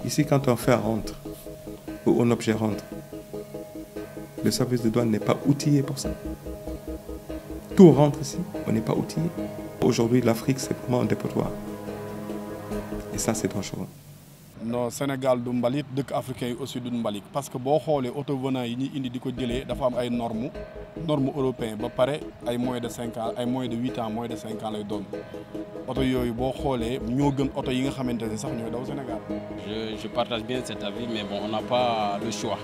Ici, quand un fer rentre ou un objet rentre, le service de douane n'est pas outillé pour ça. Tout rentre ici, on n'est pas outillé. Aujourd'hui, l'Afrique, c'est vraiment un dépotoir. Et ça, c'est dangereux. Non, Sénégal du mbalit, dëkk africain yi aussi du mbalit parce que boo xoolee auto venant yi ñuy indi di ko jëlee dafa am ay normes européennes ba pare ay moins de 5 ans ay moins de 8 ans moins de 5 ans lay doon auto yooyu boo xoolee ñoo gën auto yi nga xamante ne sax ñooy daw Sénégal. Je partage bien cet avis, mais bon, on n'a pas le choix.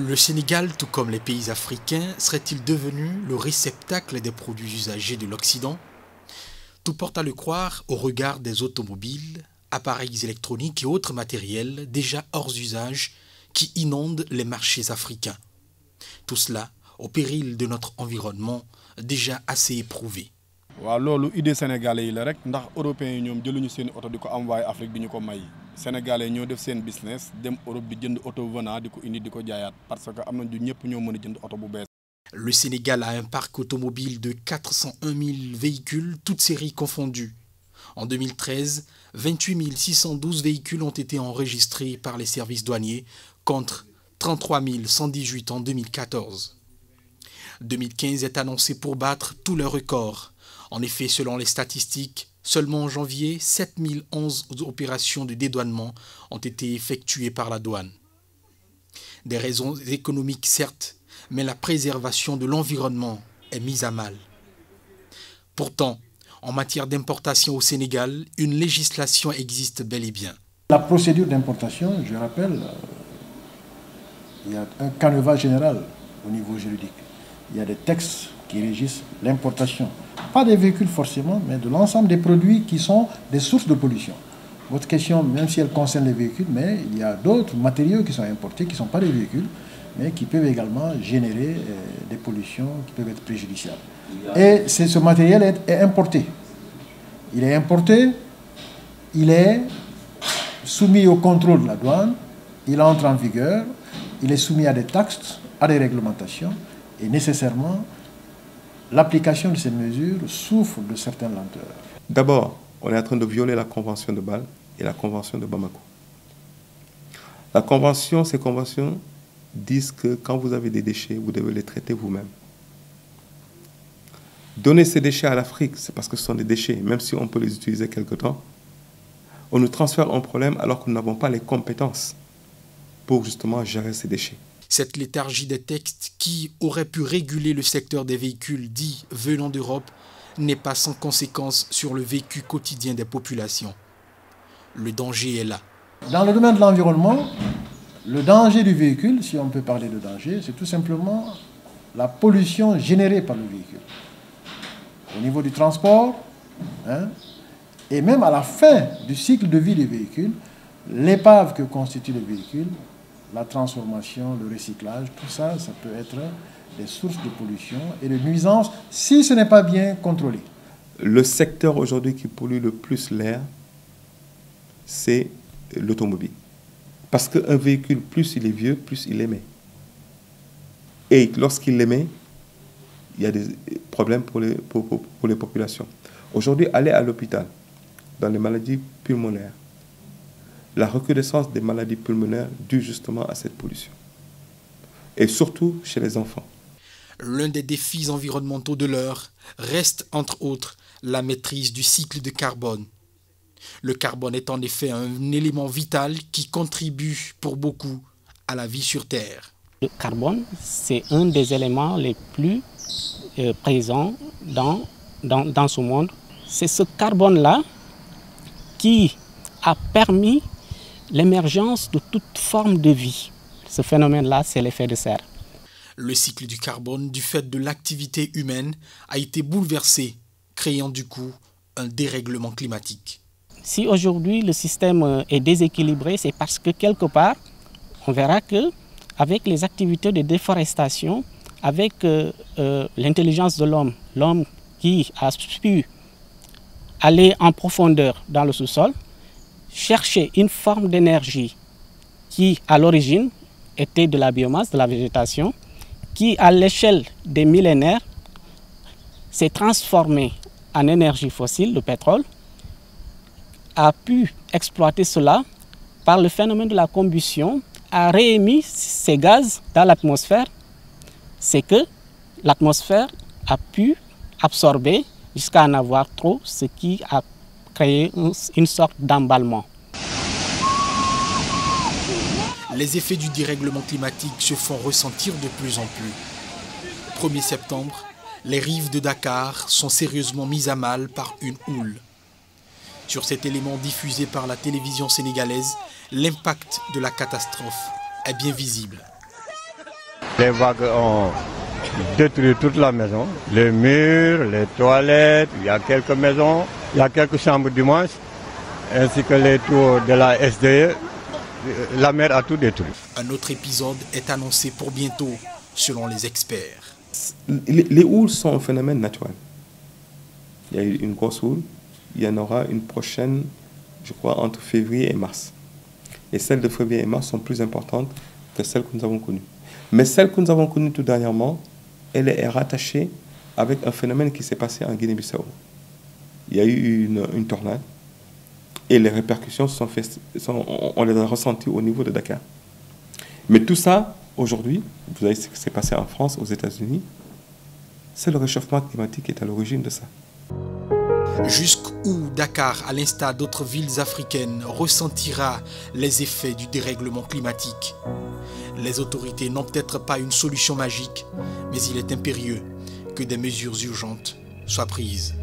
Le Sénégal, tout comme les pays africains, serait-il devenu le réceptacle des produits usagés de l'Occident? Tout porte à le croire au regard des automobiles, appareils électroniques et autres matériels déjà hors usage qui inondent les marchés africains. Tout cela au péril de notre environnement déjà assez éprouvé. waaw loolu idée sénégalais yi la rek ndax européens yi ñoom jëluñu seen oto di ko envoyé Afrique di ñu ko may sénégalais ñoo def seen business dem Europe di jënd oto venant di ko indi di ko jaayaat parce que am na du ñëpp ñoo mën a jënd oto bu bees. Le Sénégal a un parc automobile de 401 000 véhicules, toutes séries confondues. En 2013, 28 612 véhicules ont été enregistrés par les services douaniers contre 33 118 en 2014. 2015 est annoncé pour battre tous les records. En effet, selon les statistiques, seulement en janvier, 7011 opérations de dédouanement ont été effectuées par la douane. Des raisons économiques certes, mais la préservation de l'environnement est mise à mal. Pourtant, en matière d'importation au Sénégal, une législation existe bel et bien. La procédure d'importation, je rappelle, il y a un canevas général au niveau juridique. Il y a des textes qui régissent l'importation. Pas des véhicules forcément, mais de l'ensemble des produits qui sont des sources de pollution. Votre question, même si elle concerne les véhicules, mais il y a d'autres matériaux qui sont importés, qui ne sont pas des véhicules, mais qui peuvent également générer des pollutions qui peuvent être préjudiciables. Et ce matériel est importé. Il est importé, il est soumis au contrôle de la douane, il entre en vigueur, il est soumis à des taxes, à des réglementations, et nécessairement, l'application de ces mesures souffre de certaines lenteurs. D'abord, on est en train de violer la Convention de Bâle et la Convention de Bamako. La Convention, ces conventions disent que quand vous avez des déchets, vous devez les traiter vous-même. Donner ces déchets à l'Afrique, c'est parce que ce sont des déchets, même si on peut les utiliser quelque temps. On nous transfère un problème alors que nous n'avons pas les compétences pour justement gérer ces déchets. Cette léthargie des textes qui auraient pu réguler le secteur des véhicules dits venant d'Europe n'est pas sans conséquence sur le vécu quotidien des populations. Le danger est là. Dans le domaine de l'environnement, le danger du véhicule, si on peut parler de danger, c'est tout simplement la pollution générée par le véhicule. Au niveau du transport, et même à la fin du cycle de vie du véhicule, l'épave que constitue le véhicule, la transformation, le recyclage, tout ça, ça peut être des sources de pollution et de nuisances si ce n'est pas bien contrôlé. Le secteur aujourd'hui qui pollue le plus l'air, c'est l'automobile. Parce qu'un véhicule, plus il est vieux, plus il émet. Et lorsqu'il émet, il y a des problèmes pour les populations. Aujourd'hui, aller à l'hôpital, dans les maladies pulmonaires, la recrudescence des maladies pulmonaires due justement à cette pollution. Et surtout chez les enfants. L'un des défis environnementaux de l'heure reste, entre autres, la maîtrise du cycle de carbone. Le carbone est en effet un élément vital qui contribue pour beaucoup à la vie sur Terre. Le carbone, c'est un des éléments les plus présents dans ce monde. C'est ce carbone-là qui a permis l'émergence de toute forme de vie. Ce phénomène-là, c'est l'effet de serre. Le cycle du carbone, du fait de l'activité humaine, a été bouleversé, créant du coup un dérèglement climatique. Si aujourd'hui le système est déséquilibré, c'est parce que quelque part, on verra que avec les activités de déforestation, avec l'intelligence de l'homme, l'homme qui a pu aller en profondeur dans le sous-sol, chercher une forme d'énergie qui, à l'origine, était de la biomasse, de la végétation, qui à l'échelle des millénaires s'est transformée en énergie fossile, le pétrole, a pu exploiter cela par le phénomène de la combustion, a réémis ces gaz dans l'atmosphère. C'est que l'atmosphère a pu absorber jusqu'à en avoir trop, ce qui a créé une sorte d'emballement. Les effets du dérèglement climatique se font ressentir de plus en plus. 1er septembre, les rives de Dakar sont sérieusement mises à mal par une houle. Sur cet élément diffusé par la télévision sénégalaise, l'impact de la catastrophe est bien visible. Les vagues ont détruit toute la maison, les murs, les toilettes, il y a quelques maisons, il y a quelques chambres du moins, ainsi que les tours de la SDE. La mer a tout détruit. Un autre épisode est annoncé pour bientôt, selon les experts. Les houles sont un phénomène naturel. Il y a eu une grosse houle, il y en aura une prochaine, je crois, entre février et mars. Et celles de février et mars sont plus importantes que celles que nous avons connues. Mais celle que nous avons connue tout dernièrement, elle est rattachée avec un phénomène qui s'est passé en Guinée-Bissau. Il y a eu une tornade. Et les répercussions on les a ressenties au niveau de Dakar. Mais tout ça, aujourd'hui, vous voyez ce qui s'est passé en France, aux États-Unis, c'est le réchauffement climatique qui est à l'origine de ça. Jusqu'où Dakar, à l'instar d'autres villes africaines, ressentira les effets du dérèglement climatique. Les autorités n'ont peut-être pas une solution magique, mais il est impérieux que des mesures urgentes soient prises.